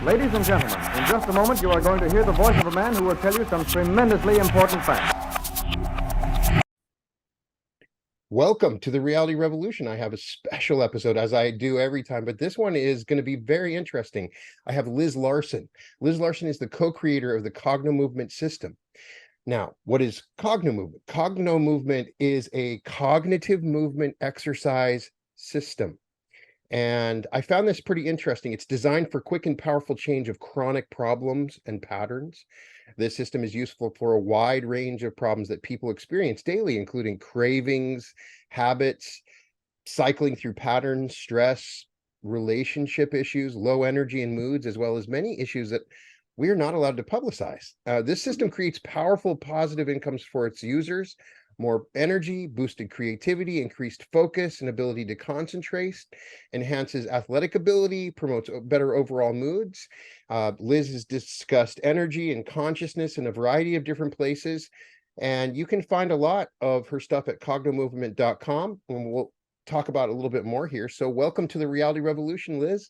Ladies and gentlemen, in just a moment you are going to hear the voice of a man who will tell you some tremendously important facts. Welcome to the Reality Revolution. I have a special episode, as I do every time, but this one is going to be very interesting. I have Liz Larson. Liz Larson is the co-creator of the Cognomovement system. Now, what is Cognomovement? Cognomovement is a cognitive movement exercise system. And I found this pretty interesting. It's designed for quick and powerful change of chronic problems and patterns. This system is useful for a wide range of problems that people experience daily, including cravings, habits, cycling through patterns, stress, relationship issues, low energy and moods, as well as many issues that we're not allowed to publicize. This system creates powerful positive incomes for its users, more energy, boosted creativity, increased focus and ability to concentrate, enhances athletic ability, promotes better overall moods. Liz has discussed energy and consciousness in a variety of different places, and you can find a lot of her stuff at cognomovement.com, and we'll talk about it a little bit more here. So welcome to the Reality Revolution, Liz.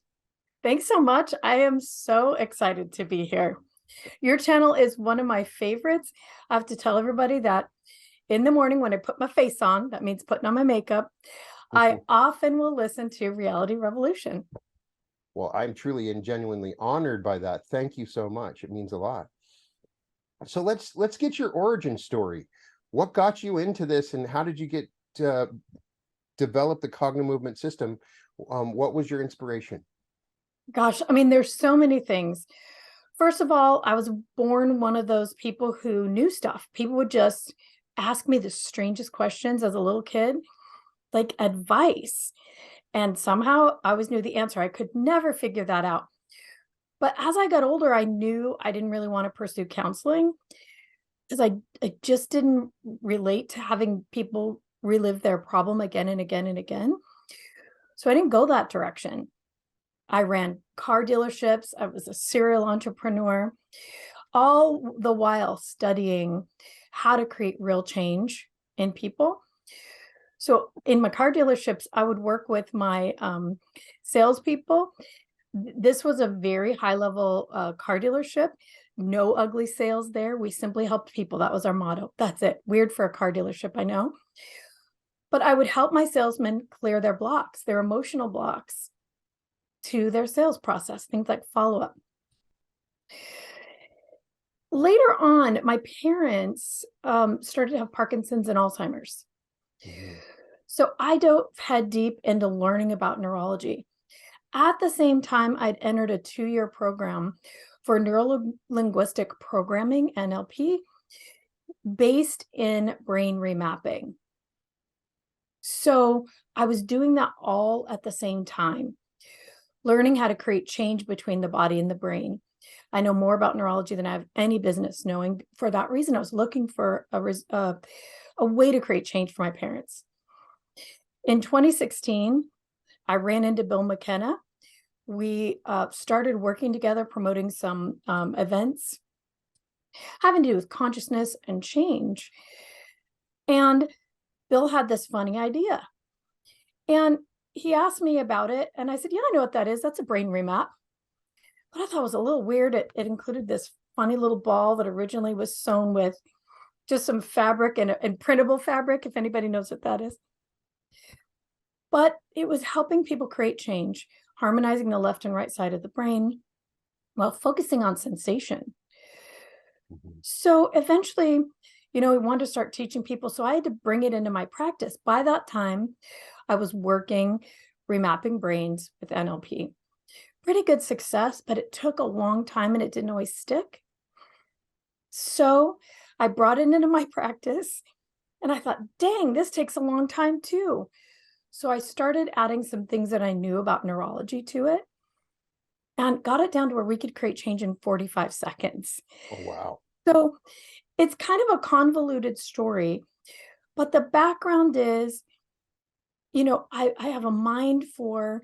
Thanks so much. I am so excited to be here. Your channel is one of my favorites. I have to tell everybody that in the morning when I put my face on, that means putting on my makeup, I often will listen to Reality Revolution. Well, I'm truly and genuinely honored by that. Thank you so much. It means a lot. So let's get your origin story. What got you into this, and how did you get to develop the Cognomovement system? What was your inspiration? Gosh, I mean, there's so many things. First of all, I was born one of those people who knew stuff. People would just ask me the strangest questions as a little kid, like advice. And somehow I always knew the answer. I could never figure that out. But as I got older, I knew I didn't really want to pursue counseling because I just didn't relate to having people relive their problem again and again and again. So I didn't go that direction. I ran car dealerships. I was a serial entrepreneur, all the while studying how to create real change in people. So in my car dealerships, I would work with my salespeople. This was a very high level car dealership. No ugly sales there. We simply helped people. That was our motto. That's it. Weird for a car dealership, I know. But I would help my salesmen clear their blocks, their emotional blocks to their sales process, things like follow-up. Later on, my parents started to have Parkinson's and Alzheimer's. So I dove head deep into learning about neurology. At the same time, I'd entered a 2-year program for Neuro-linguistic programming, NLP, based in brain remapping. So I was doing that all at the same time, learning how to create change between the body and the brain. I know more about neurology than I have any business knowing. For that reason, I was looking for a way to create change for my parents. In 2016, I ran into Bill McKenna. We started working together, promoting some events having to do with consciousness and change. And Bill had this funny idea. And he asked me about it. And I said, yeah, I know what that is. That's a brain remap. But I thought it was a little weird. It included this funny little ball that originally was sewn with just some fabric and printable fabric, if anybody knows what that is. But it was helping people create change, harmonizing the left and right side of the brain while focusing on sensation. So eventually, we wanted to start teaching people. So I had to bring it into my practice. By that time, I was working, remapping brains with NLP. Pretty good success, but it took a long time and it didn't always stick. So I brought it into my practice and I thought, dang, this takes a long time too. So I started adding some things that I knew about neurology to it and got it down to where we could create change in 45 seconds. Oh, wow. So it's kind of a convoluted story, but the background is, I have a mind for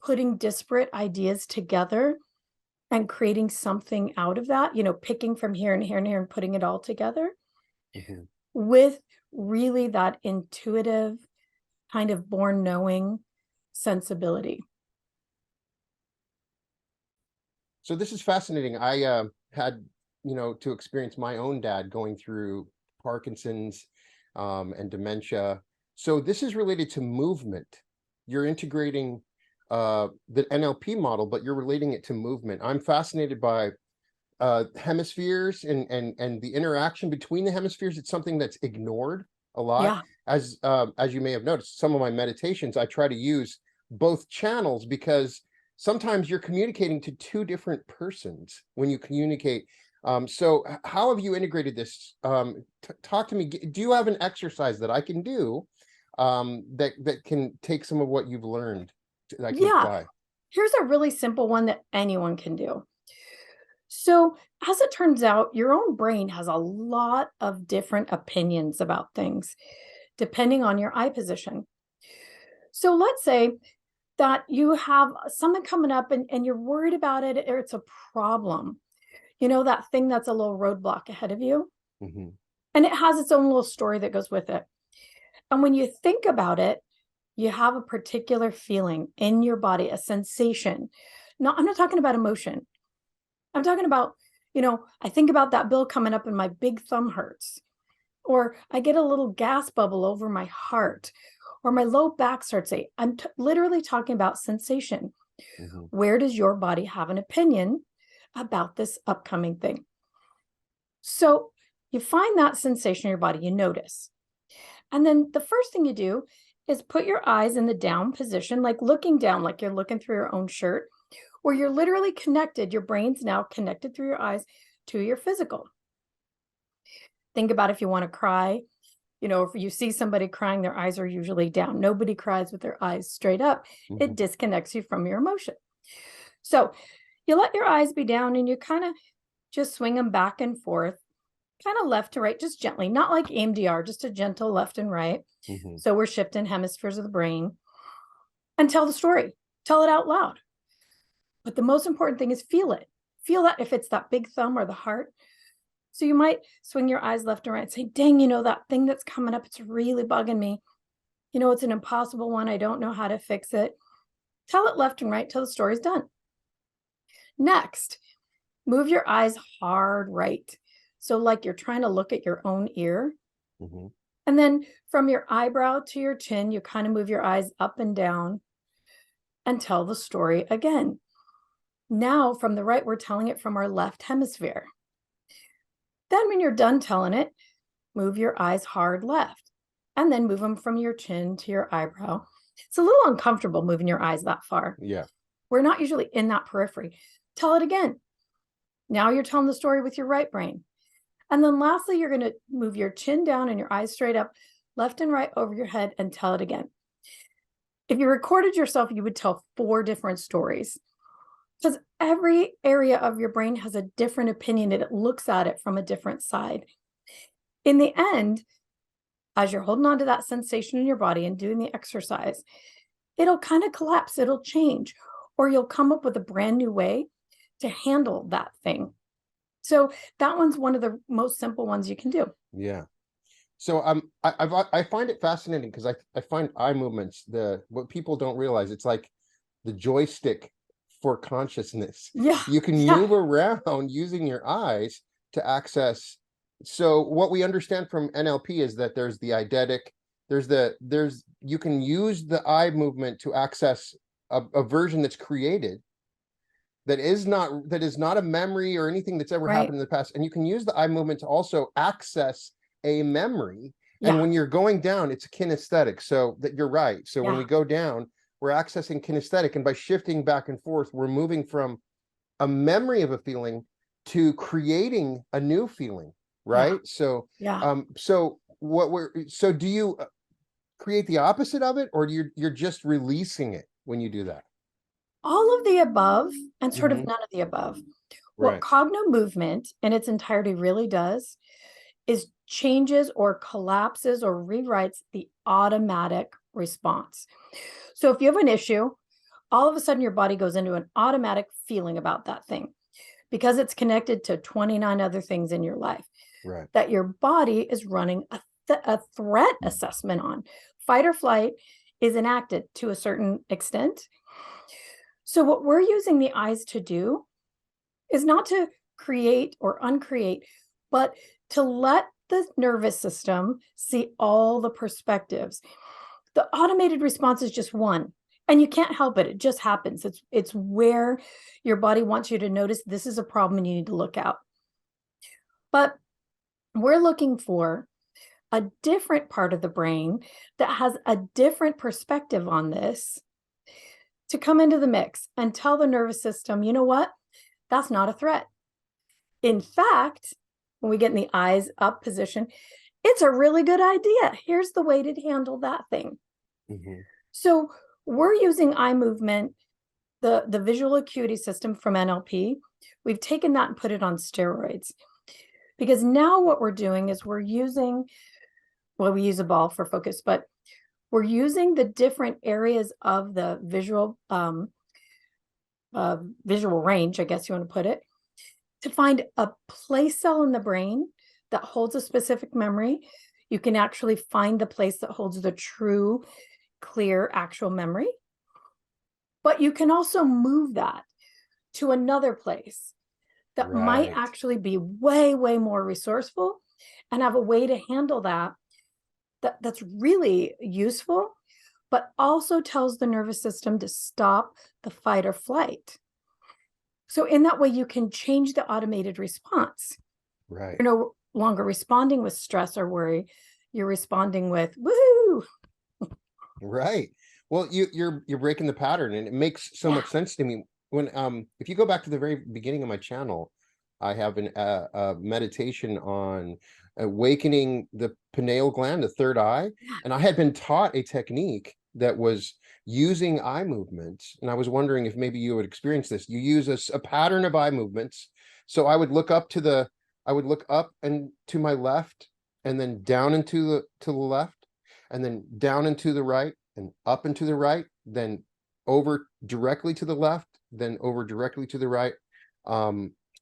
putting disparate ideas together and creating something out of that, picking from here and here and here and putting it all together with really that intuitive kind of born knowing sensibility. So this is fascinating. I had, to experience my own dad going through Parkinson's and dementia. So this is related to movement. You're integrating the NLP model, but you're relating it to movement. I'm fascinated by hemispheres and the interaction between the hemispheres. It's something that's ignored a lot. Yeah. As you may have noticed, some of my meditations, I try to use both channels because sometimes you're communicating to two different persons when you communicate. So how have you integrated this? Talk to me. Do you have an exercise that I can do that can take some of what you've learned that I can apply? Here's a really simple one that anyone can do. So as it turns out, your own brain has a lot of different opinions about things, depending on your eye position. So let's say that you have something coming up and you're worried about it, or it's a problem. That thing that's a little roadblock ahead of you. Mm-hmm. And it has its own little story that goes with it. And when you think about it, you have a particular feeling in your body, a sensation. I'm not talking about emotion. I'm talking about, I think about that bill coming up and my big thumb hurts, or I get a little gas bubble over my heart, or my low back starts ache. I'm literally talking about sensation. Mm-hmm. Where does your body have an opinion about this upcoming thing? So you find that sensation in your body, you notice. And then the first thing you do is put your eyes in the down position, like looking down, like you're looking through your own shirt, where you're literally connected. Your brain's now connected through your eyes to your physical. Think about if you want to cry, if you see somebody crying, their eyes are usually down. Nobody cries with their eyes straight up. Mm-hmm. It disconnects you from your emotion. So you let your eyes be down and you kind of just swing them back and forth, kind of left to right, just gently, not like EMDR, just a gentle left and right. Mm-hmm. So we're shifting hemispheres of the brain, and tell the story, tell it out loud. But the most important thing is feel it. Feel that if it's that big thumb or the heart. So you might swing your eyes left and right and say, dang, that thing that's coming up, it's really bugging me. It's an impossible one. I don't know how to fix it. Tell it left and right till the story's done. Next, move your eyes hard right. So like you're trying to look at your own ear. Mm-hmm. And then from your eyebrow to your chin, you kind of move your eyes up and down and tell the story again. Now from the right, we're telling it from our left hemisphere. Then when you're done telling it, move your eyes hard left and then move them from your chin to your eyebrow. It's a little uncomfortable moving your eyes that far. Yeah. We're not usually in that periphery. Tell it again. Now you're telling the story with your right brain. And then lastly, you're going to move your chin down and your eyes straight up, left and right over your head, and tell it again. If you recorded yourself, you would tell 4 different stories, because every area of your brain has a different opinion and it looks at it from a different side. In the end, as you're holding on to that sensation in your body and doing the exercise, it'll kind of collapse, it'll change, or you'll come up with a brand new way to handle that thing. So that one's one of the most simple ones you can do. Yeah. So I find it fascinating because I find eye movements, what people don't realize, it's like the joystick for consciousness. Yeah. You can move around using your eyes to access. So what we understand from NLP is that there's the eidetic, you can use the eye movement to access a version that's created that is not a memory or anything that's ever happened in the past. And you can use the eye movement to also access a memory. And when you're going down, it's kinesthetic. So that you're right. So when we go down, we're accessing kinesthetic. And by shifting back and forth, we're moving from a memory of a feeling to creating a new feeling. Right. So, so do you create the opposite of it, or you're just releasing it when you do that? All of the above and sort of none of the above. What Cognomovement in its entirety really does is changes or collapses or rewrites the automatic response. So if you have an issue, all of a sudden your body goes into an automatic feeling about that thing because it's connected to 29 other things in your life that your body is running a threat assessment on. Fight or flight is enacted to a certain extent. So what we're using the eyes to do is not to create or uncreate, but to let the nervous system see all the perspectives. The automated response is just one, and you can't help it. It just happens. It's where your body wants you to notice this is a problem and you need to look out. But we're looking for a different part of the brain that has a different perspective on this to come into the mix and tell the nervous system, you know what? That's not a threat. In fact, when we get in the eyes up position, it's a really good idea. Here's the way to handle that thing. Mm-hmm. So we're using eye movement, the visual acuity system from NLP. We've taken that and put it on steroids. Because now what we're doing is we use a ball for focus, but we're using the different areas of the visual range, I guess you want to put it, to find a place cell in the brain that holds a specific memory. You can actually find the place that holds the true, clear, actual memory. But you can also move that to another place that might actually be way, way more resourceful and have a way to handle that's really useful, but also tells the nervous system to stop the fight or flight. So in that way, you can change the automated response. Right. You're no longer responding with stress or worry. You're responding with woohoo. Right. Well, you're breaking the pattern, and it makes so much sense to me. When if you go back to the very beginning of my channel, I have a meditation on awakening the pineal gland, the third eye, and I had been taught a technique that was using eye movements, and I was wondering if maybe you would experience this. You use a pattern of eye movements. So I would look up and to my left, and then down and to the left, and then down and to the right, and up and to the right, then over directly to the left, then over directly to the right,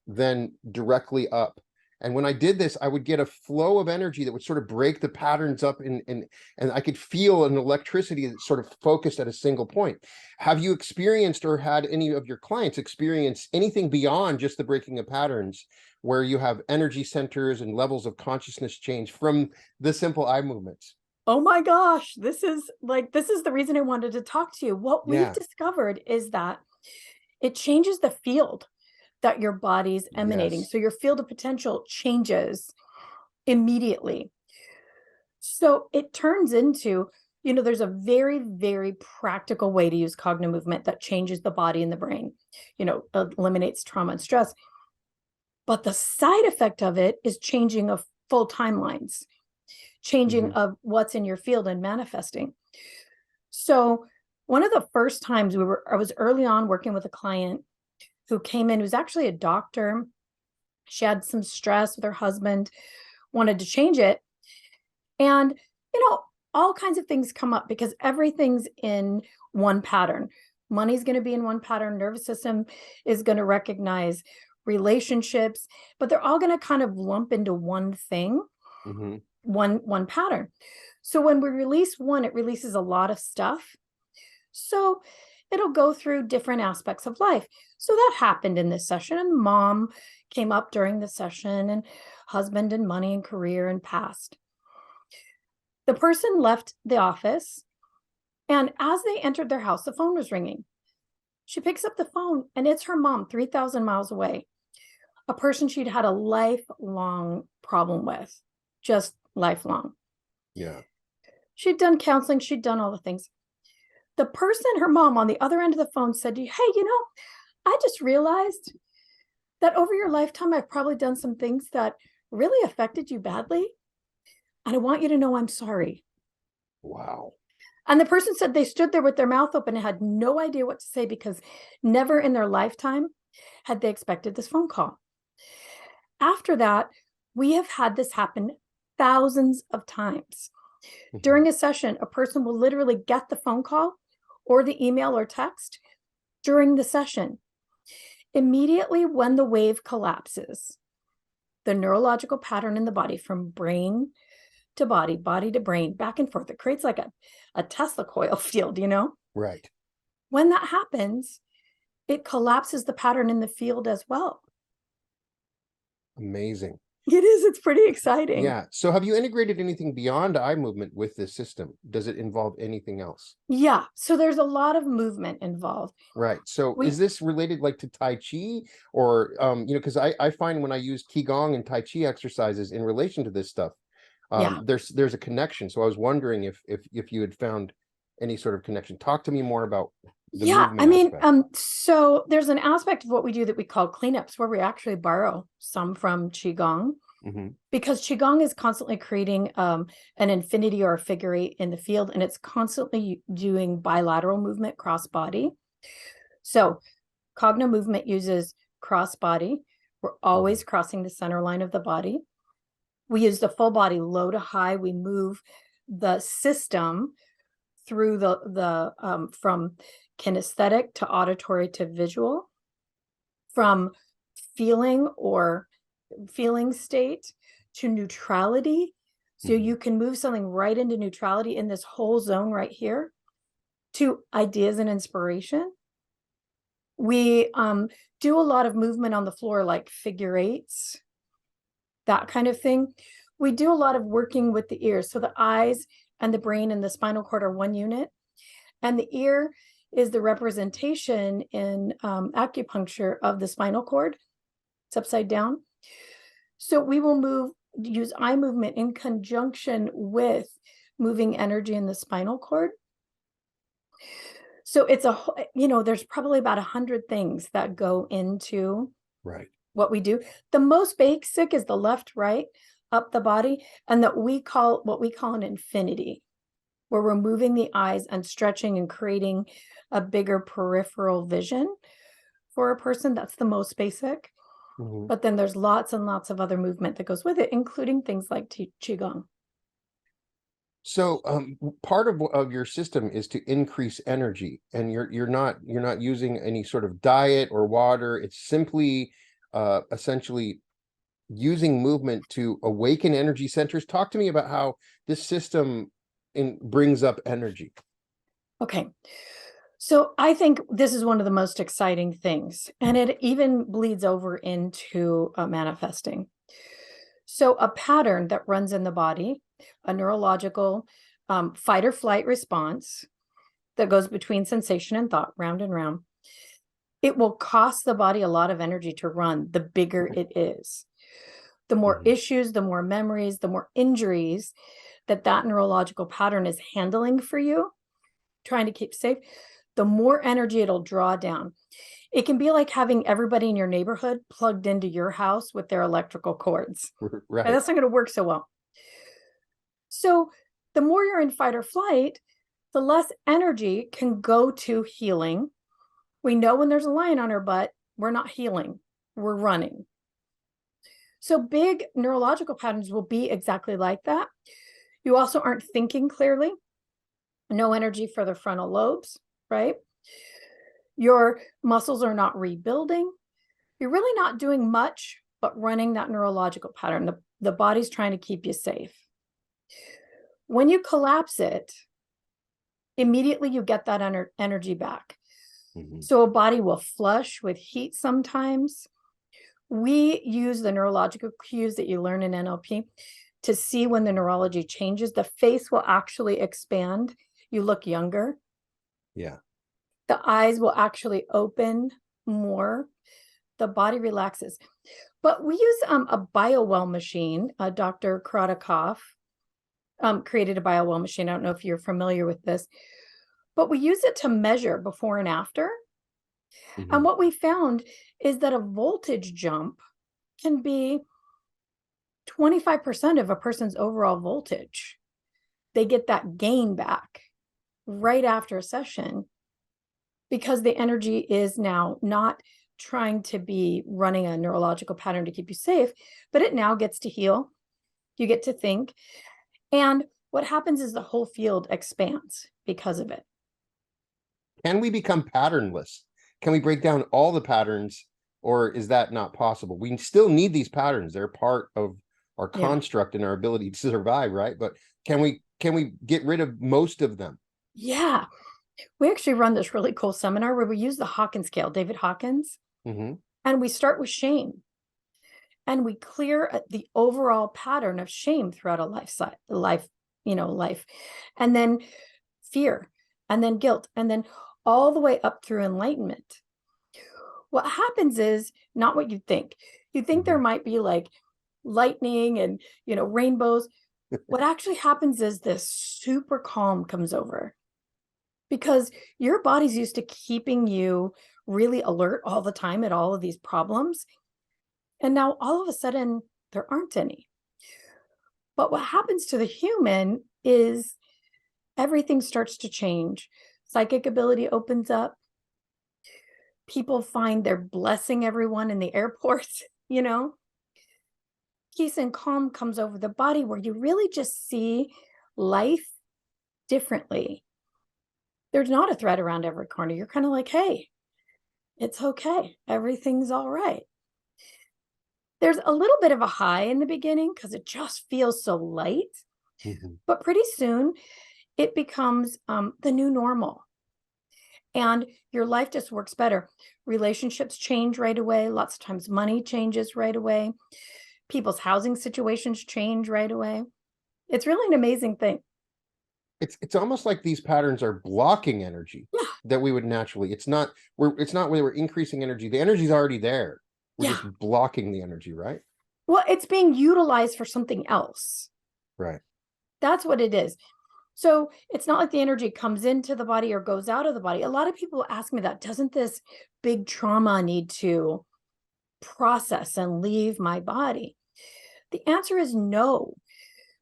then directly up. And when I did this, I would get a flow of energy that would sort of break the patterns up, and I could feel an electricity that sort of focused at a single point. Have you experienced or had any of your clients experience anything beyond just the breaking of patterns, where you have energy centers and levels of consciousness change from the simple eye movements? Oh my gosh, this is the reason I wanted to talk to you. What we've discovered is that it changes the field that your body's emanating. Yes. So your field of potential changes immediately. So it turns into, there's a very, very practical way to use cognomovement that changes the body and the brain, eliminates trauma and stress. But the side effect of it is changing of full timelines, changing of what's in your field and manifesting. So one of the first times I was early on working with a client who came in, who's actually a doctor. She had some stress with her husband, wanted to change it. And, all kinds of things come up because everything's in one pattern. Money's going to be in one pattern. Nervous system is going to recognize relationships, but they're all going to kind of lump into one thing, one pattern. So when we release one, it releases a lot of stuff. So it'll go through different aspects of life. So that happened in this session, and mom came up during the session, and husband and money and career and past. The person left the office, and as they entered their house, the phone was ringing. She picks up the phone, and it's her mom, 3,000 miles away, a person she'd had a lifelong problem with, just lifelong. Yeah. She'd done counseling. She'd done all the things. The person, her mom, on the other end of the phone said, hey, I just realized that over your lifetime, I've probably done some things that really affected you badly. And I want you to know I'm sorry. Wow. And the person said they stood there with their mouth open and had no idea what to say because never in their lifetime had they expected this phone call. After that, we have had this happen thousands of times. During a session, a person will literally get the phone call or the email or text during the session. Immediately when the wave collapses, the neurological pattern in the body from brain to body, body to brain, back and forth, it creates like a Tesla coil field, Right. When that happens, it collapses the pattern in the field as well. Amazing. It is. It's pretty exciting. Yeah. So have you integrated anything beyond eye movement with this system? Does it involve anything else? Yeah. So there's a lot of movement involved. Right. So We is this related like to Tai Chi or, because I find when I use Qigong and Tai Chi exercises in relation to this stuff, Yeah. there's a connection. So I was wondering if you had found any sort of connection. Talk to me more about the Yeah, I movement mean, aspect. so there's an aspect of what we do that we call cleanups, where we actually borrow some from Qigong, Hmm. because Qigong is constantly creating an infinity or a figure eight in the field, and it's constantly doing bilateral movement cross body. So Cognomovement uses cross body. We're always crossing the center line of the body. We use the full body, low to high. We move the system through the from kinesthetic to auditory to visual, from feeling or feeling state to neutrality. So you can move something right into neutrality in this whole zone right here, to ideas and inspiration. We do a lot of movement on the floor, like figure eights, that kind of thing. We do a lot of working with the ears. So the eyes and the brain and the spinal cord are one unit, and the ear is the representation in acupuncture of the spinal cord. It's upside down. So we will use eye movement in conjunction with moving energy in the spinal cord. So it's there's probably about 100 things that go into what we do. The most basic is the left, right, up the body, and that we call an infinity, where we're moving the eyes and stretching and creating a bigger peripheral vision for a person. That's the most basic. But then there's lots and lots of other movement that goes with it, including things like Qigong. So part of your system is to increase energy, and you're not using any sort of diet or water. It's simply essentially using movement to awaken energy centers. Talk to me about how this system brings up energy. Okay. So I think this is one of the most exciting things, and it even bleeds over into manifesting. So a pattern that runs in the body, a neurological fight or flight response that goes between sensation and thought, round and round, it will cost the body a lot of energy to run, the bigger it is. The more issues, the more memories, the more injuries that neurological pattern is handling for you, trying to keep safe, the more energy it'll draw down. It can be like having everybody in your neighborhood plugged into your house with their electrical cords. Right. And that's not going to work so well. So the more you're in fight or flight, the less energy can go to healing. We know when there's a lion on our butt, we're not healing, we're running. So big neurological patterns will be exactly like that. You also aren't thinking clearly. No energy for the frontal lobes, right? Your muscles are not rebuilding. You're really not doing much but running that neurological pattern. The body's trying to keep you safe. When you collapse it, immediately you get that energy back. So a body will flush with heat sometimes. We use the neurological cues that you learn in NLP to see when the neurology changes. The face will actually expand. You look younger. Yeah. The eyes will actually open more. The body relaxes. But we use a BioWell machine. Dr. Krodikoff created a BioWell machine. I don't know if you're familiar with this, but we use it to measure before and after. And what we found is that a voltage jump can be 25% of a person's overall voltage. They get that gain back right after a session, because the energy is now not trying to be running a neurological pattern to keep you safe, but it now gets to heal. You get to think. And what happens is the whole field expands because of it. Can we become patternless? Can we break down all the patterns, or is that not possible? We still need these patterns. They're part of our construct and our ability to survive, right? But can we get rid of most of them? Yeah. We actually run this really cool seminar where we use the Hawkins scale, David Hawkins, and we start with shame. and we clear the overall pattern of shame throughout a life, and then fear, and then guilt, and then all the way up through enlightenment. What happens is not what you think. You think there might be like lightning and, rainbows. What actually happens is this super calm comes over, because your body's used to keeping you really alert all the time at all of these problems. And now all of a sudden there aren't any. But what happens to the human is everything starts to change. Psychic ability opens up. People find they're blessing everyone in the airport, Peace and calm comes over the body, where you really just see life differently. There's not a threat around every corner. You're kind of like, hey, it's okay. Everything's all right. There's a little bit of a high in the beginning because it just feels so light. But pretty soon it becomes the new normal. And your life just works better. Relationships change right away. Lots of times money changes right away. People's housing situations change right away. It's really an amazing thing. It's almost like these patterns are blocking energy that we would naturally. It's not where we're increasing energy. The energy's already there. We're just blocking the energy, right? Well, it's being utilized for something else. Right. That's what it is. So it's not like the energy comes into the body or goes out of the body. A lot of people ask me that, doesn't this big trauma need to process and leave my body? The answer is no,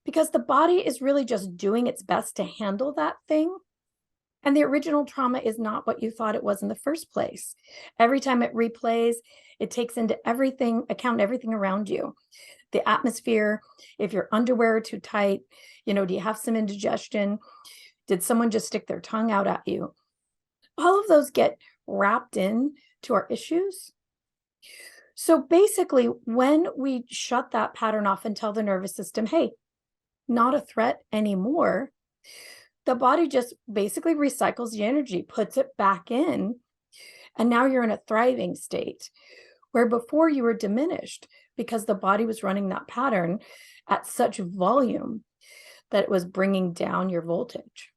because the body is really just doing its best to handle that thing. And the original trauma is not what you thought it was in the first place. Every time it replays, it takes into account everything around you. The atmosphere, if your underwear are too tight, do you have some indigestion? Did someone just stick their tongue out at you? All of those get wrapped in to our issues. So basically, when we shut that pattern off and tell the nervous system, hey, not a threat anymore, the body just basically recycles the energy, puts it back in, and now you're in a thriving state, where before you were diminished because the body was running that pattern at such volume that it was bringing down your voltage.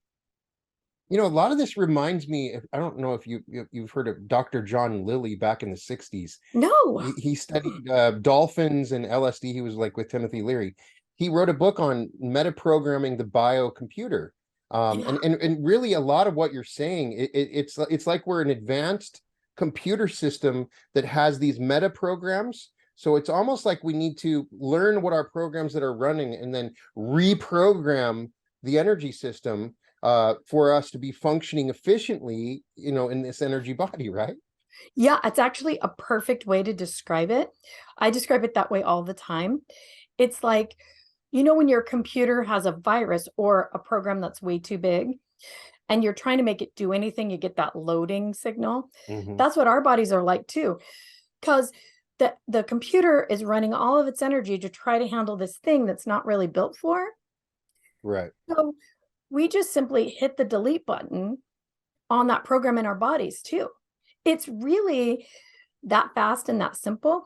A lot of this reminds me, I don't know if you've heard of Dr. John Lilly back in the 60s. No. He studied dolphins and LSD. He was like with Timothy Leary. He wrote a book on metaprogramming the biocomputer. And really a lot of what you're saying, it's like we're an advanced computer system that has these meta programs. So it's almost like we need to learn what our programs that are running and then reprogram the energy system for us to be functioning efficiently, in this energy body, right? Yeah, it's actually a perfect way to describe it. I describe it that way all the time. It's like, when your computer has a virus or a program that's way too big and you're trying to make it do anything, you get that loading signal. That's what our bodies are like too, because the computer is running all of its energy to try to handle this thing that's not really built for. Right. So we just simply hit the delete button on that program in our bodies too. It's really that fast and that simple.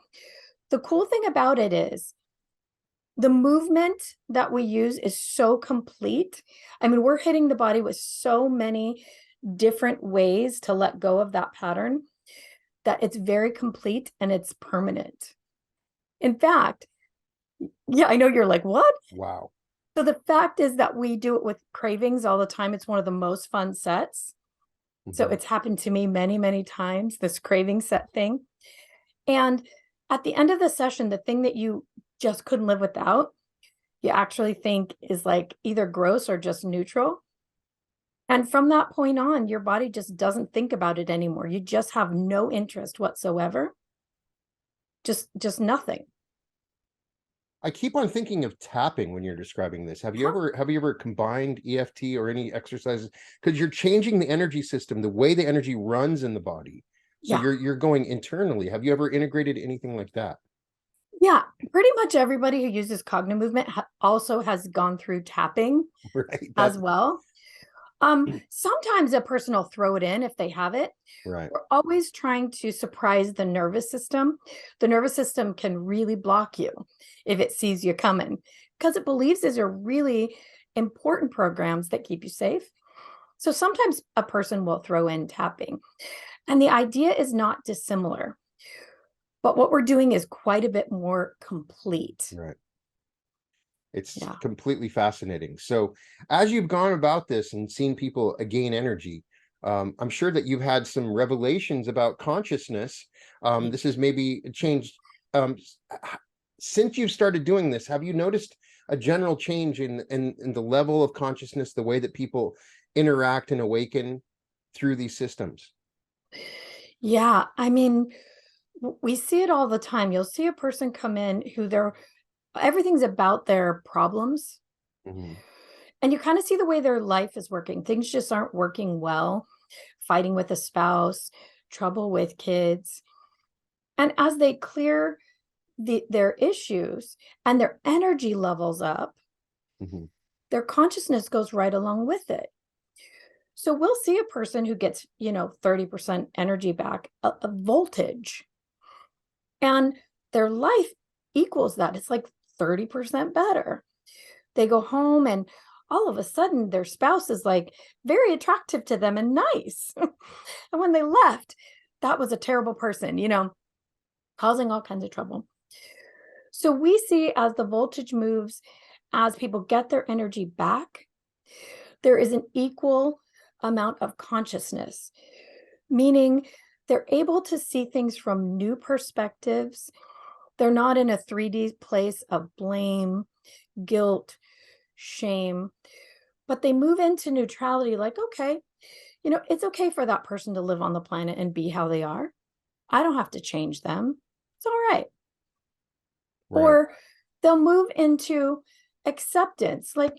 The cool thing about it is the movement that we use is so complete. I mean, we're hitting the body with so many different ways to let go of that pattern that it's very complete and it's permanent. In fact, I know you're like, what? Wow. So the fact is that we do it with cravings all the time. It's one of the most fun sets. So it's happened to me many, many times, this craving set thing. And at the end of the session, the thing that you just couldn't live without, you actually think is like either gross or just neutral. And from that point on, your body just doesn't think about it anymore. You just have no interest whatsoever. Just nothing. I keep on thinking of tapping when you're describing this. Have you ever combined EFT or any exercises? Because you're changing the energy system, the way the energy runs in the body. So you're going internally. Have you ever integrated anything like that? Yeah, pretty much everybody who uses Cognomovement also has gone through tapping as well. Sometimes a person will throw it in if they have it. Right. We're always trying to surprise the nervous system. The nervous system can really block you if it sees you coming because it believes these are really important programs that keep you safe. So sometimes a person will throw in tapping, and the idea is not dissimilar, but what we're doing is quite a bit more complete. Right. It's Yeah. completely fascinating. So as you've gone about this and seen people gain energy, I'm sure that you've had some revelations about consciousness. This has maybe changed. Since you've started doing this, have you noticed a general change in the level of consciousness, the way that people interact and awaken through these systems? Yeah. I mean, we see it all the time. You'll see a person come in who everything's about their problems. Mhm. And you kind of see the way their life is working. Things just aren't working well, fighting with a spouse, trouble with kids. And as they clear their issues and their energy levels up, Mhm. their consciousness goes right along with it. So we'll see a person who gets, 30% energy back, a voltage, and their life equals that. It's like 30% better. They go home and all of a sudden their spouse is like very attractive to them and nice. And when they left, that was a terrible person, causing all kinds of trouble. So we see as the voltage moves, as people get their energy back, there is an equal amount of consciousness, meaning they're able to see things from new perspectives. They're not in a 3D place of blame, guilt, shame, but they move into neutrality like, okay, it's okay for that person to live on the planet and be how they are. I don't have to change them. It's all right. Right. Or they'll move into acceptance. Like,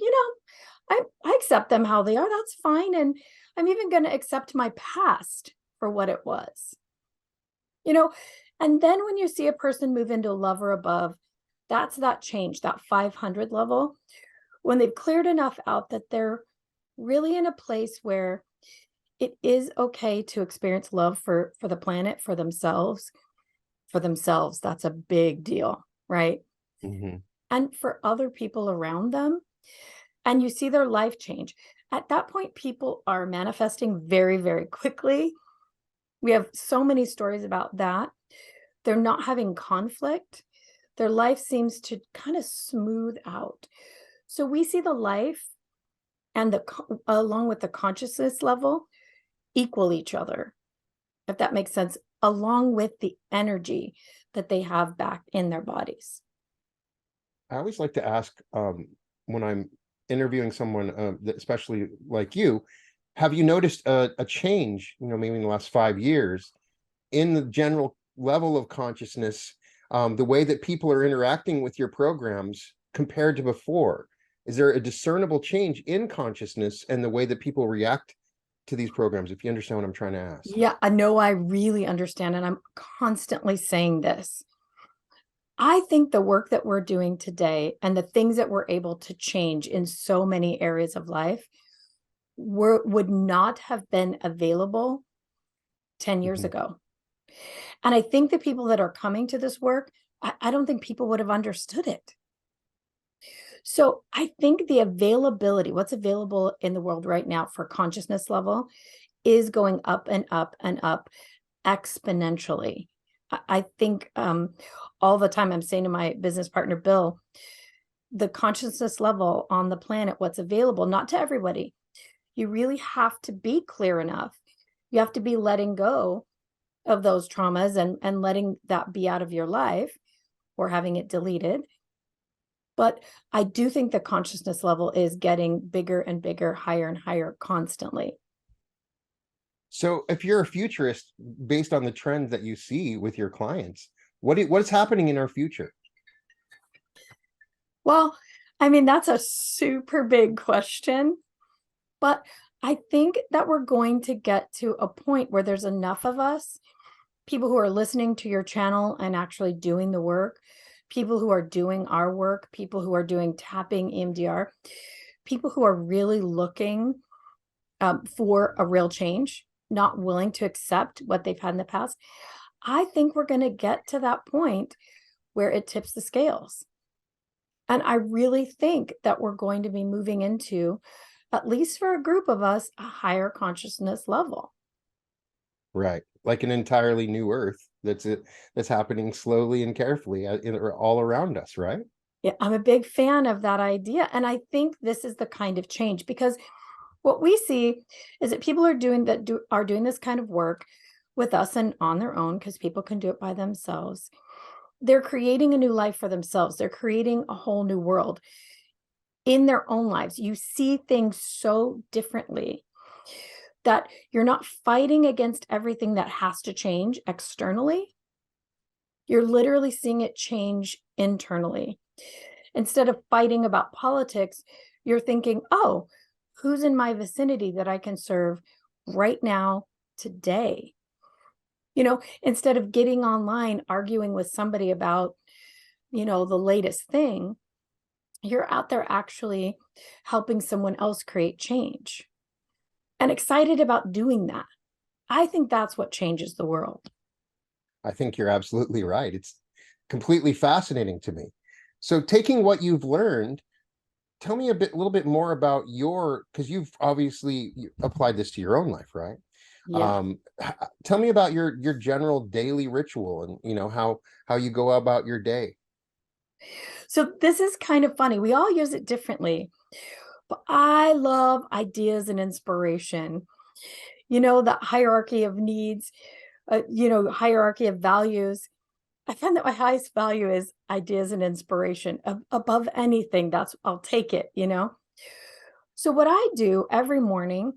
I accept them how they are. That's fine. And I'm even going to accept my past for what it was. And then when you see a person move into love or above, that's that change, that 500 level, when they've cleared enough out that they're really in a place where it is okay to experience love for the planet, for themselves. That's a big deal, right? Mhm. And for other people around them. And you see their life change. At that point, people are manifesting very, very quickly. We have so many stories about that. They're not having conflict. Their life seems to kind of smooth out. So we see the life and along with the consciousness level equal each other, if that makes sense, along with the energy that they have back in their bodies. I always like to ask when I'm interviewing someone, especially like you, have you noticed a change, maybe in the last 5 years in the general level of consciousness, the way that people are interacting with your programs compared to before? Is there a discernible change in consciousness and the way that people react to these programs, if you understand what I'm trying to ask? Yeah, I know, I really understand. And I'm constantly saying this. I think the work that we're doing today and the things that we're able to change in so many areas of life would not have been available 10 years Mhm. ago. And I think the people that are coming to this work, I don't think people would have understood it. So I think the availability, what's available in the world right now for consciousness level is going up and up and up exponentially. I think all the time I'm saying to my business partner, Bill, the consciousness level on the planet, what's available, not to everybody. You really have to be clear enough. You have to be letting go of those traumas and letting that be out of your life or having it deleted. But I do think the consciousness level is getting bigger and bigger, higher and higher constantly. So if you're a futurist, based on the trends that you see with your clients, what is happening in our future? Well, I mean, that's a super big question, but I think that we're going to get to a point where there's enough of us, people who are listening to your channel and actually doing the work, people who are doing our work, people who are doing tapping EMDR, people who are really looking for a real change, not willing to accept what they've had in the past, I think we're going to get to that point where it tips the scales. And I really think that we're going to be moving into, at least for a group of us, a higher consciousness level. Right. Like an entirely new earth that's happening slowly and carefully all around us, right? Yeah, I'm a big fan of that idea. And I think this is the kind of change, because what we see is that people are doing this kind of work with us and on their own, because people can do it by themselves. They're creating a new life for themselves. They're creating a whole new world in their own lives. You see things so differently that you're not fighting against everything that has to change externally. You're literally seeing it change internally. Instead of fighting about politics, you're thinking, oh, who's in my vicinity that I can serve right now, today? Instead of getting online, arguing with somebody about, the latest thing, you're out there actually helping someone else create change and excited about doing that. I think that's what changes the world. I think you're absolutely right. It's completely fascinating to me. So taking what you've learned, tell me a little bit more about because you've obviously applied this to your own life, right? Yeah. Tell me about your general daily ritual and how you go about your day. So this is kind of funny. We all use it differently, but I love ideas and inspiration. That hierarchy of needs, hierarchy of values. I find that my highest value is ideas and inspiration above anything. I'll take it, So what I do every morning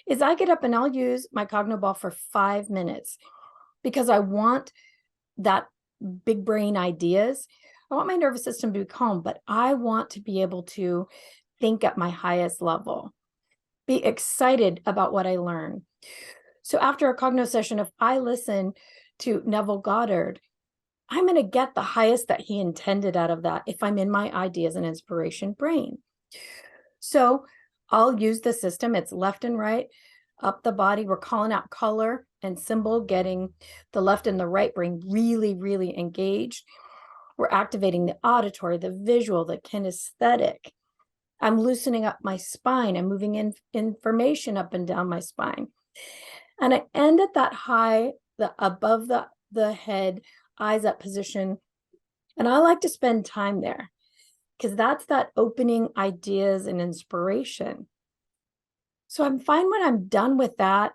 is I get up and I'll use my Cogno for 5 minutes, because I want that big brain ideas. I want my nervous system to be calm, but I want to be able to think at my highest level, be excited about what I learn. So after a Cogno session, if I listen to Neville Goddard, I'm going to get the highest that he intended out of that if I'm in my ideas and inspiration brain. So I'll use the system. It's left and right, up the body. We're calling out color and symbol, getting the left and the right brain really, really engaged. We're activating the auditory, the visual, the kinesthetic. I'm loosening up my spine. I'm moving in information up and down my spine. And I end at that high, above the head, eyes up position. And I like to spend time there, because that's that opening ideas and inspiration. So I'm fine when I'm done with that.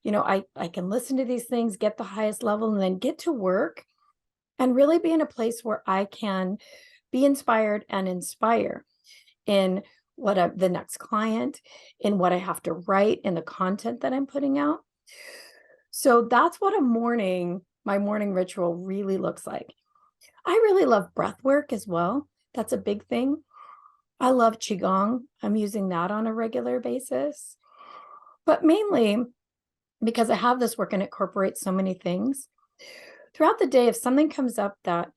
I can listen to these things, get the highest level, and then get to work and really be in a place where I can be inspired and inspire in the next client, in what I have to write, in the content that I'm putting out. So that's what my morning ritual really looks like. I really love breath work as well. That's a big thing. I love Qigong. I'm using that on a regular basis. But mainly because I have this work and it incorporates so many things. Throughout the day, if something comes up that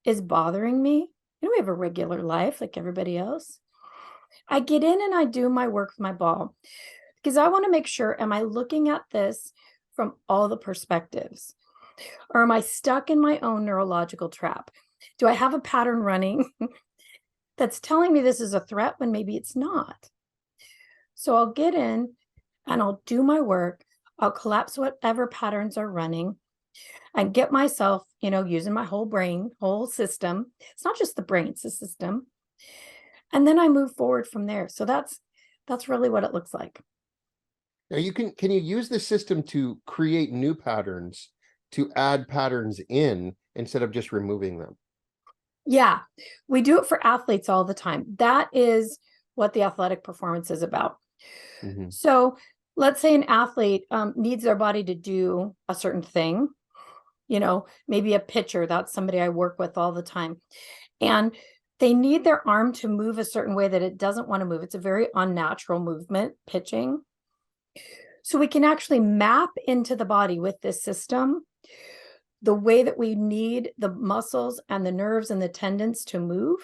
is bothering me, we have a regular life like everybody else. I get in and I do my work with my ball, because I want to make sure, am I looking at this from all the perspectives? Or am I stuck in my own neurological trap? Do I have a pattern running that's telling me this is a threat when maybe it's not? So I'll get in and I'll do my work. I'll collapse whatever patterns are running and get myself, using my whole brain, whole system. It's not just the brain, it's the system. And then I move forward from there. So that's really what it looks like. Now can you use the system to create new patterns, to add patterns in instead of just removing them? Yeah, we do it for athletes all the time. That is what the athletic performance is about. Mm-hmm. So let's say an athlete needs their body to do a certain thing, maybe a pitcher. That's somebody I work with all the time. And they need their arm to move a certain way that it doesn't want to move. It's a very unnatural movement, pitching. So we can actually map into the body with this system the way that we need the muscles and the nerves and the tendons to move.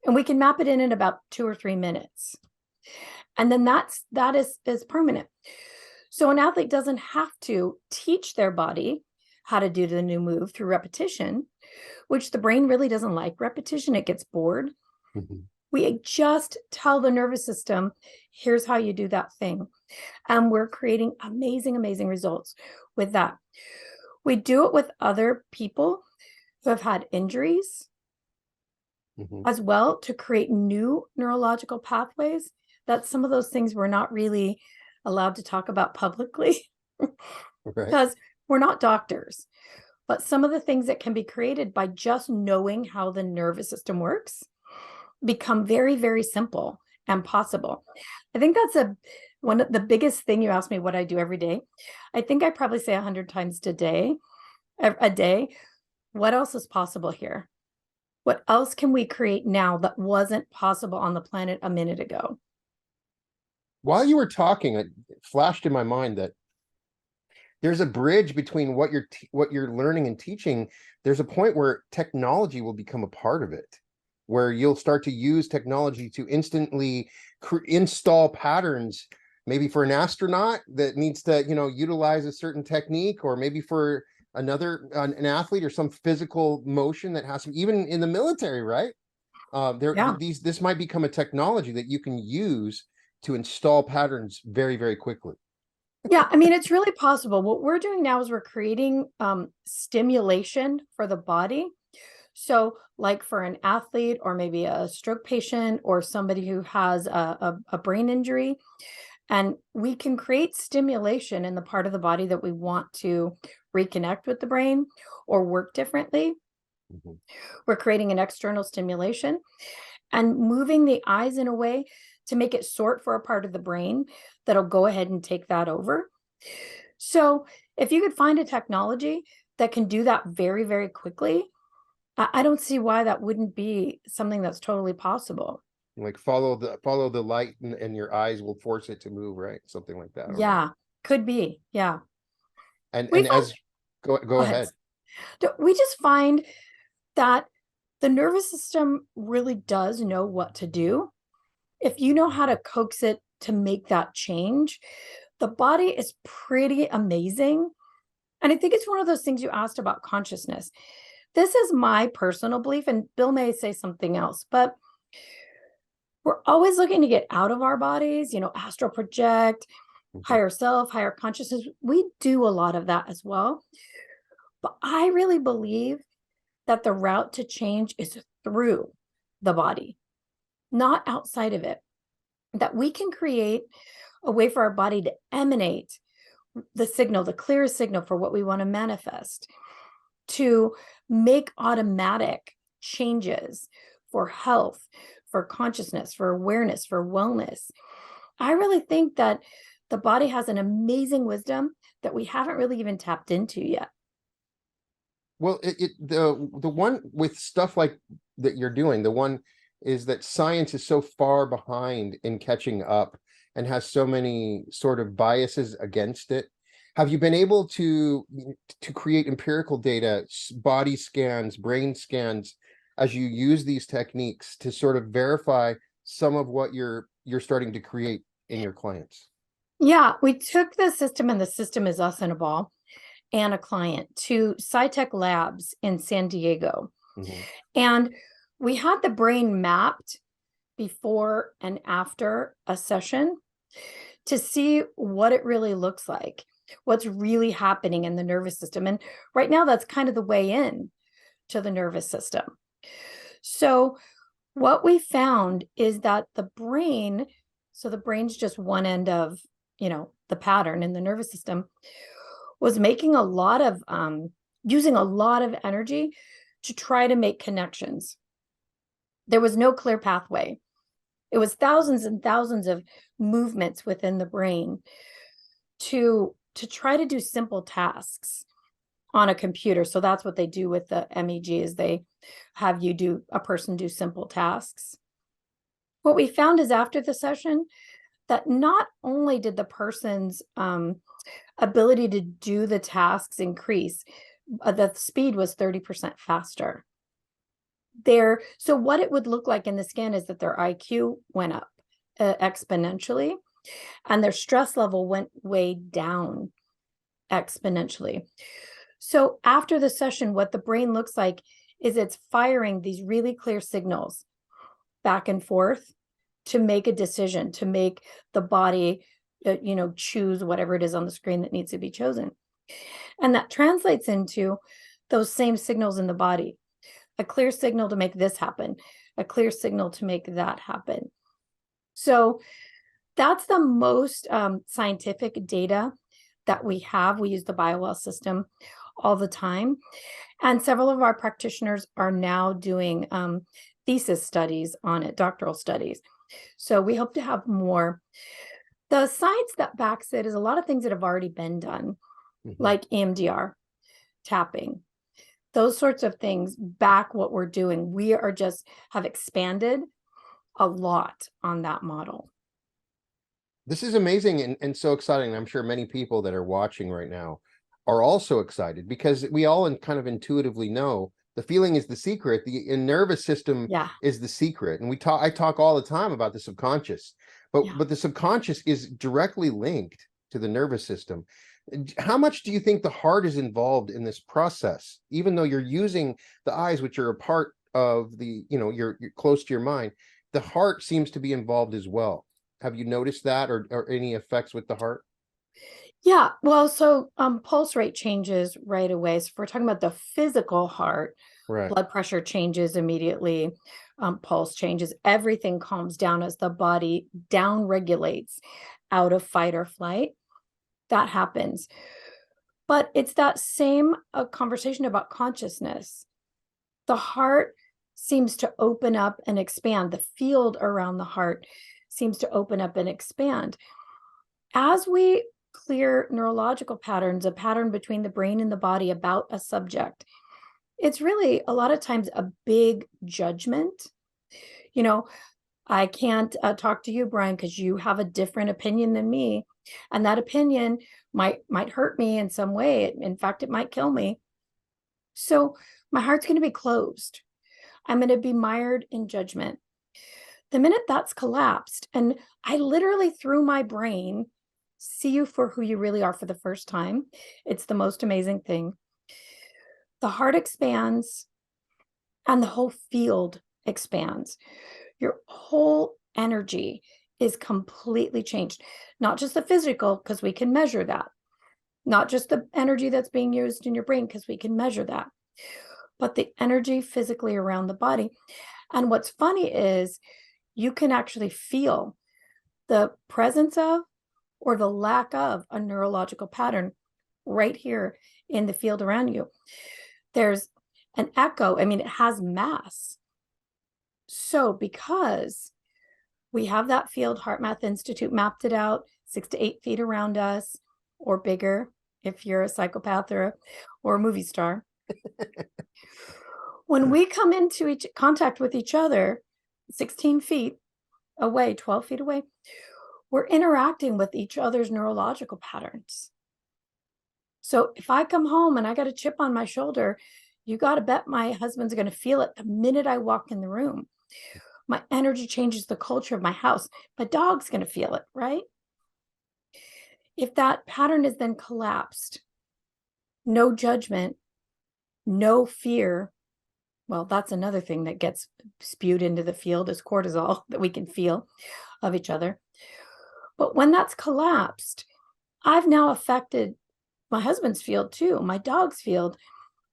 And we can map it in about 2 or 3 minutes. And then that is permanent. So an athlete doesn't have to teach their body how to do the new move through repetition, which the brain really doesn't like repetition. It gets bored. Mhm. We just tell the nervous system, here's how you do that thing. And we're creating amazing, amazing results with that. We do it with other people who have had injuries Mhm. as well to create new neurological pathways. That some of those things we're not really allowed to talk about publicly Right. because we're not doctors. But some of the things that can be created by just knowing how the nervous system works become very, very simple and possible. I think that's one of the biggest thing. You asked me what I do every day. I think I probably say 100 times a day, what else is possible here? What else can we create now that wasn't possible on the planet a minute ago? While you were talking, it flashed in my mind that there's a bridge between what you're learning and teaching. There's a point where technology will become a part of it, where you'll start to use technology to instantly install patterns, maybe for an astronaut that needs to, utilize a certain technique, or maybe for an athlete or some physical motion that has to, even in the military, right? Yeah. This might become a technology that you can use to install patterns very, very quickly. Yeah, I mean, it's really possible. What we're doing now is we're creating stimulation for the body. So like for an athlete or maybe a stroke patient or somebody who has a brain injury, and we can create stimulation in the part of the body that we want to reconnect with the brain or work differently. Mhm. We're creating an external stimulation and moving the eyes in a way to make it sort for a part of the brain that'll go ahead and take that over. So if you could find a technology that can do that very, very quickly, I don't see why that wouldn't be something that's totally possible. Like follow the light, and your eyes will force it to move, right? Something like that. I don't know. Yeah, could be. Yeah. And We and find, as go go ahead. ahead. We just find that the nervous system really does know what to do. If you know how to coax it to make that change, the body is pretty amazing. And I think it's one of those things you asked about consciousness. This is my personal belief, and Bill may say something else, but we're always looking to get out of our bodies, astral project, Mhm. higher self, higher consciousness. We do a lot of that as well. But I really believe that the route to change is through the body, not outside of it. That we can create a way for our body to emanate the signal, the clearest signal for what we want to manifest, to make automatic changes for health, for consciousness, for awareness, for wellness. I really think that the body has an amazing wisdom that we haven't really even tapped into yet. Well, the one with stuff like that you're doing, the one is that science is so far behind in catching up and has so many sort of biases against it. Have you been able to create empirical data, body scans, brain scans, as you use these techniques to sort of verify some of what you're starting to create in your clients? Yeah, we took the system, and the system is us and a ball and a client, to SciTech Labs in San Diego. Mhm. And we had the brain mapped before and after a session to see what it really looks like, what's really happening in the nervous system. And right now, that's kind of the way in to the nervous system. So what we found is that the brain, so the brain's just one end of, the pattern in the nervous system, was making a lot of, using a lot of energy to try to make connections. There was no clear pathway. It was thousands and thousands of movements within the brain to try to do simple tasks on a computer. So that's what they do with the MEG, is they have a person do simple tasks. What we found is after the session that not only did the person's ability to do the tasks increase, the speed was 30% faster. So what it would look like in the scan is that their IQ went up exponentially, and their stress level went way down exponentially. So after the session, what the brain looks like is it's firing these really clear signals back and forth to make a decision, to make the body, choose whatever it is on the screen that needs to be chosen. And that translates into those same signals in the body. A clear signal to make this happen, a clear signal to make that happen. So that's the most scientific data that we have. We use the BioWell system all the time. And several of our practitioners are now doing thesis studies on it, doctoral studies. So we hope to have more. The science that backs it is a lot of things that have already been done, like EMDR, tapping. Those sorts of things back what we're doing. We are just have expanded a lot on that model. This is amazing and so exciting. I'm sure many people that are watching right now are also excited, because we all kind of intuitively know the feeling is the secret. The nervous system is the secret. And I talk all the time about the subconscious, but the subconscious is directly linked to the nervous system. How much do you think the heart is involved in this process? Even though you're using the eyes, which are a part of the, you're close to your mind, the heart seems to be involved as well. Have you noticed that, or any effects with the heart? Yeah, well, so pulse rate changes right away. So if we're talking about the physical heart, right, blood pressure changes immediately, pulse changes, everything calms down as the body down regulates out of fight or flight. That happens. But it's that same conversation about consciousness. The heart seems to open up and expand. The field around the heart seems to open up and expand. As we clear neurological patterns, a pattern between the brain and the body about a subject, it's really a lot of times a big judgment. I can't talk to you, Brian, because you have a different opinion than me. And that opinion might hurt me in some way. In fact, it might kill me. So my heart's going to be closed. I'm going to be mired in judgment. The minute that's collapsed, and I literally, through my brain, see you for who you really are for the first time. It's the most amazing thing. The heart expands and the whole field expands. Your whole energy is completely changed. Not just the physical, because we can measure that. Not just the energy that's being used in your brain, because we can measure that. But the energy physically around the body. And what's funny is you can actually feel the presence of or the lack of a neurological pattern right here in the field around you. There's an echo. I mean, it has mass. So because we have that field, HeartMath Institute mapped it out 6 to 8 feet around us, or bigger if you're a psychopath or a movie star. When we come into contact with each other 16 feet away, 12 feet away, we're interacting with each other's neurological patterns. So if I come home and I got a chip on my shoulder, you got to bet my husband's going to feel it the minute I walk in the room. My energy changes the culture of my house. My dog's going to feel it, right? If that pattern is then collapsed, no judgment, no fear, well, that's another thing that gets spewed into the field is cortisol that we can feel of each other. But when that's collapsed, I've now affected my husband's field too, my dog's field,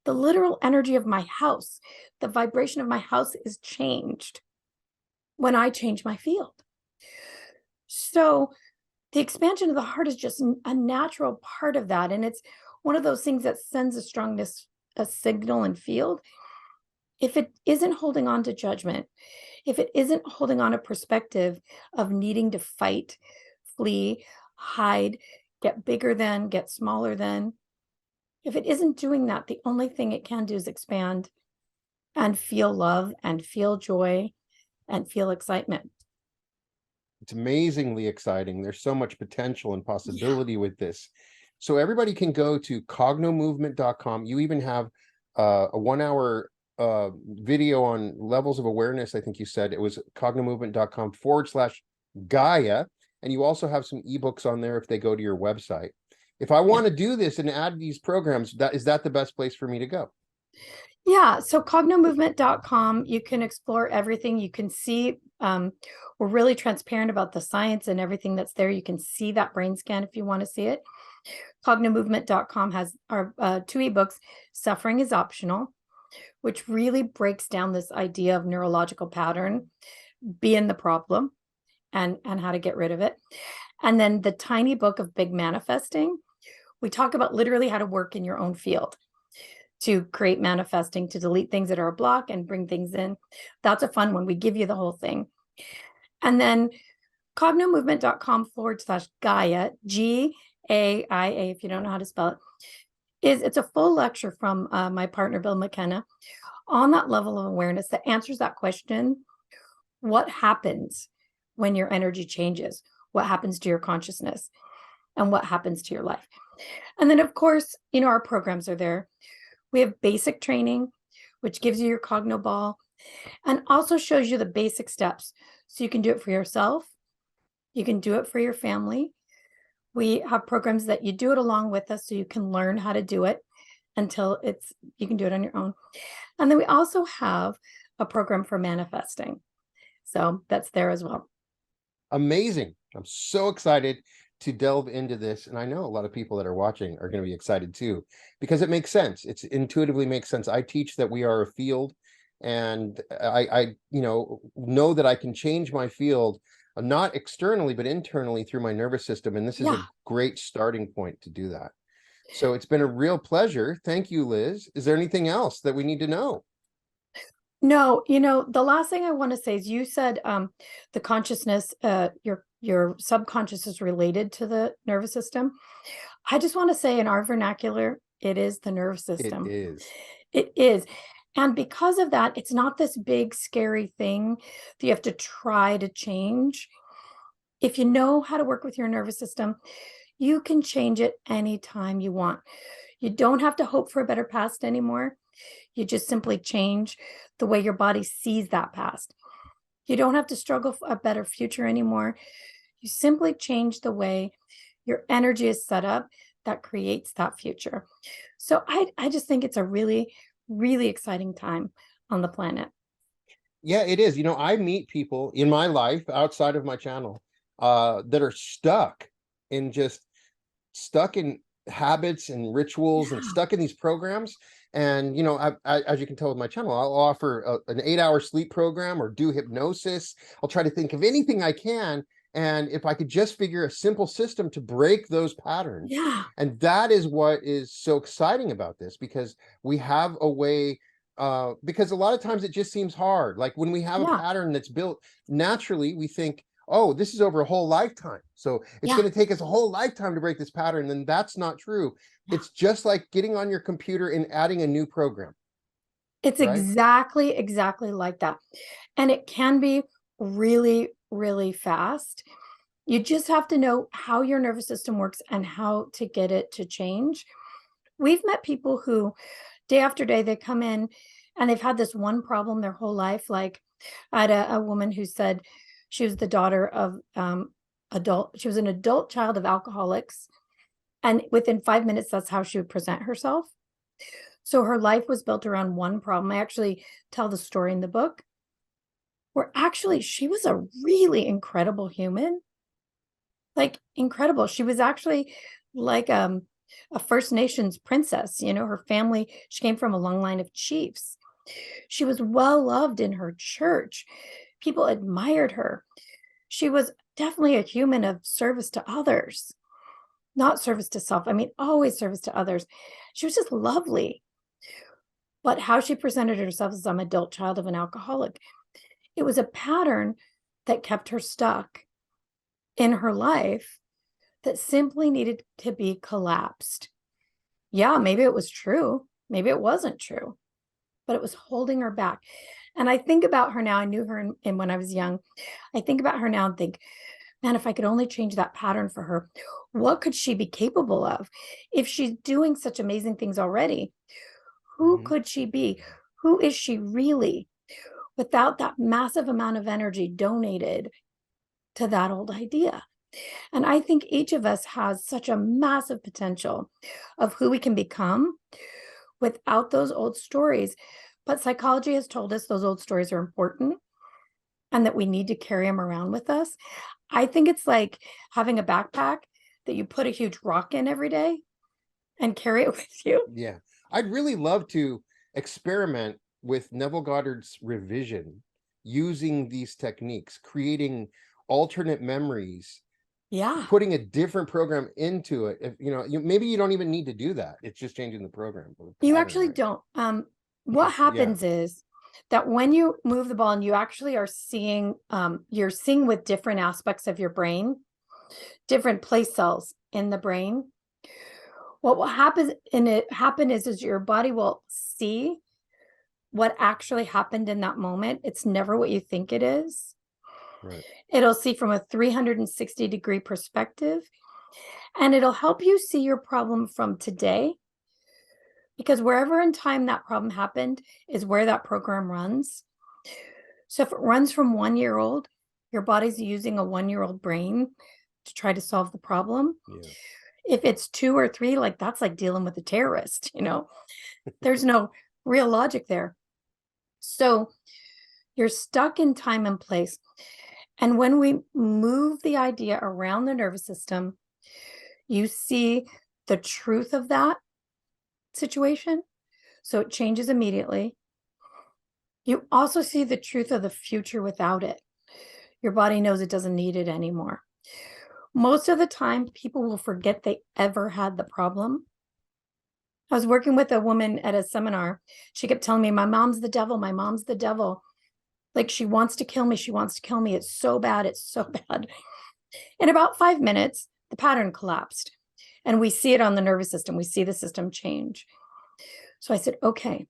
the literal energy of my house, the vibration of my house is changed when I change my field. So the expansion of the heart is just a natural part of that. And it's one of those things that sends a signal and field. If it isn't holding on to judgment, if it isn't holding on a perspective of needing to fight, flee, hide, get bigger than, get smaller than, if it isn't doing that, the only thing it can do is expand and feel love and feel joy and feel excitement. It's amazingly exciting. There's so much potential and possibility with this. So everybody can go to cognomovement.com. You even have a 1-hour video on levels of awareness. I think you said it was cognomovement.com Gaia, and you also have some ebooks on there if they go to your website. If I want to do this and add these programs, is that the best place for me to go? Yeah, so cognomovement.com, you can explore everything. You can see, we're really transparent about the science and everything that's there. You can see that brain scan if you want to see it. Cognomovement.com has our 2 ebooks, Suffering is Optional, which really breaks down this idea of neurological pattern being the problem and how to get rid of it. And then the tiny book of Big Manifesting, we talk about literally how to work in your own field to create manifesting, to delete things that are a block and bring things in. That's a fun one. We give you the whole thing. And then cognomovement.com/Gaia, Gaia, if you don't know how to spell it, it's a full lecture from my partner, Bill McKenna, on that level of awareness that answers that question. What happens when your energy changes? What happens to your consciousness? And what happens to your life? And then, of course, our programs are there. We have basic training, which gives you your Cogno ball and also shows you the basic steps. So you can do it for yourself. You can do it for your family. We have programs that you do it along with us so you can learn how to do it until you can do it on your own. And then we also have a program for manifesting. So that's there as well. Amazing. I'm so excited to delve into this. And I know a lot of people that are watching are going to be excited too, because it makes sense. It's intuitively makes sense. I teach that we are a field, and I know that I can change my field, not externally, but internally through my nervous system. And this is a great starting point to do that. So it's been a real pleasure. Thank you, Liz. Is there anything else that we need to know? No, the last thing I want to say is you said the consciousness, your subconscious is related to the nervous system. I just want to say in our vernacular, it is the nervous system. It is. It is. And because of that, it's not this big, scary thing that you have to try to change. If you know how to work with your nervous system, you can change it anytime you want. You don't have to hope for a better past anymore. You just simply change the way your body sees that past. You don't have to struggle for a better future anymore. You simply change the way your energy is set up that creates that future. So I just think it's a really, really exciting time on the planet. Yeah, it is. I meet people in my life outside of my channel that are stuck in habits and rituals and stuck in these programs. And, as you can tell with my channel, I'll offer an 8-hour sleep program or do hypnosis. I'll try to think of anything I can. And if I could just figure a simple system to break those patterns. Yeah. And that is what is so exciting about this, because we have a way, because a lot of times it just seems hard. Like when we have a pattern that's built naturally, we think, oh, this is over a whole lifetime. So it's going to take us a whole lifetime to break this pattern. And that's not true. It's just like getting on your computer and adding a new program. It's exactly like that. And it can be really, really fast. You just have to know how your nervous system works and how to get it to change. We've met people who day after day, they come in and they've had this one problem their whole life. Like I had a woman who said she was the daughter of she was an adult child of alcoholics. And within 5 minutes, that's how she would present herself. So her life was built around one problem. I actually tell the story in the book where actually she was a really incredible human. Like incredible. She was actually like a First Nations princess. Her family, she came from a long line of chiefs. She was well loved in her church. People admired her. She was definitely a human of service to others, not service to self. I mean, always service to others. She was just lovely. But how she presented herself as an adult child of an alcoholic, it was a pattern that kept her stuck in her life that simply needed to be collapsed. Yeah, maybe it was true. Maybe it wasn't true, but it was holding her back. And I think about her now. I knew her in when I was young. I think about her now and think, man, if I could only change that pattern for her, what could she be capable of? If she's doing such amazing things already, who could she be? Who is she really? Without that massive amount of energy donated to that old idea. And I think each of us has such a massive potential of who we can become without those old stories. But psychology has told us those old stories are important and that we need to carry them around with us. I think it's like having a backpack that you put a huge rock in every day and carry it with you. Yeah. I'd really love to experiment with Neville Goddard's revision using these techniques, creating alternate memories, Yeah. putting a different program into it. If maybe you don't even need to do that. It's just changing the program. You actually don't. What happens is that when you move the ball and you actually are seeing, you're seeing with different aspects of your brain, different place cells in the brain. What will happen is your body will see what actually happened in that moment. It's never what you think it is. Right. It'll see from a 360-degree perspective, and it'll help you see your problem from today, because wherever in time that problem happened is where that program runs. So if it runs from 1 year old, your body's using a 1-year-old brain to try to solve the problem. Yeah. If it's 2 or 3, like that's like dealing with a terrorist, there's no real logic there. So you're stuck in time and place. And when we move the idea around the nervous system, you see the truth of that situation. So it changes immediately. You also see the truth of the future without it. Your body knows it doesn't need it anymore. Most of the time, people will forget they ever had the problem. I was working with a woman at a seminar. She kept telling me, my mom's the devil. My mom's the devil. Like, she wants to kill me. She wants to kill me. It's so bad. It's so bad. In about 5 minutes, the pattern collapsed. And we see it on the nervous system. We see the system change. So I said, okay,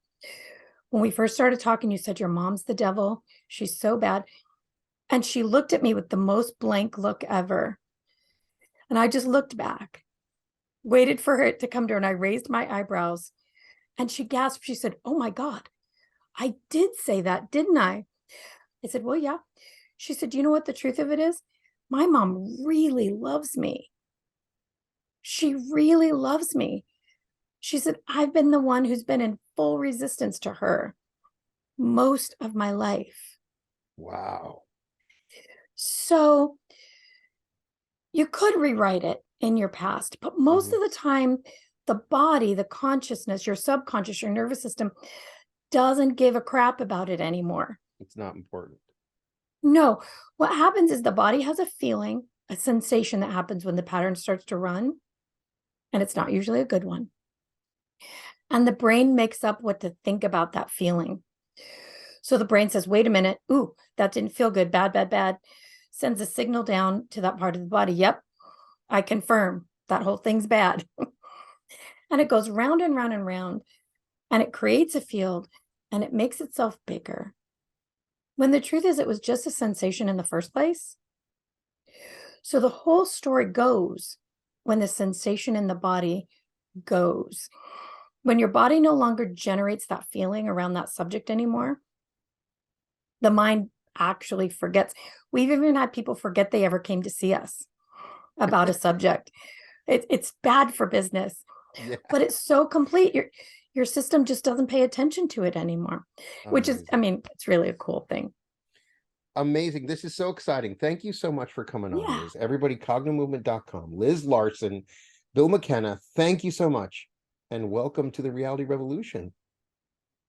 when we first started talking, you said your mom's the devil. She's so bad. And she looked at me with the most blank look ever. And I just looked back, waited for it to come to her, and I raised my eyebrows. And she gasped. She said, oh my God, I did say that, didn't I? I said, well, yeah. She said, do you know what the truth of it is? My mom really loves me. She really loves me. She said, I've been the one who's been in full resistance to her most of my life. Wow. So you could rewrite it in your past, but most of the time, the body, the consciousness, your subconscious, your nervous system doesn't give a crap about it anymore. It's not important. No, what happens is the body has a feeling, a sensation that happens when the pattern starts to run, and it's not usually a good one. And the brain makes up what to think about that feeling. So the brain says, wait a minute, ooh, that didn't feel good, bad, bad, bad. Sends a signal down to that part of the body. Yep, I confirm that whole thing's bad. And it goes round and round and round, and it creates a field, and it makes itself bigger. When the truth is, it was just a sensation in the first place. So the whole story goes when the sensation in the body goes. When your body no longer generates that feeling around that subject anymore, the mind actually forgets. We've even had people forget they ever came to see us about a subject. It's bad for business, but it's so complete. Your system just doesn't pay attention to it anymore, which is, I mean, it's really a cool thing. Amazing. This is so exciting. Thank you so much for coming on, Yeah. Liz. Everybody, cognomovement.com. Liz Larson, Bill McKenna, thank you so much. And welcome to the Reality Revolution.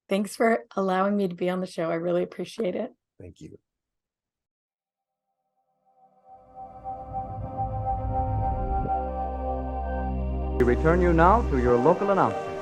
Thanks for allowing me to be on the show. I really appreciate it. Thank you. We return you now to your local announcement.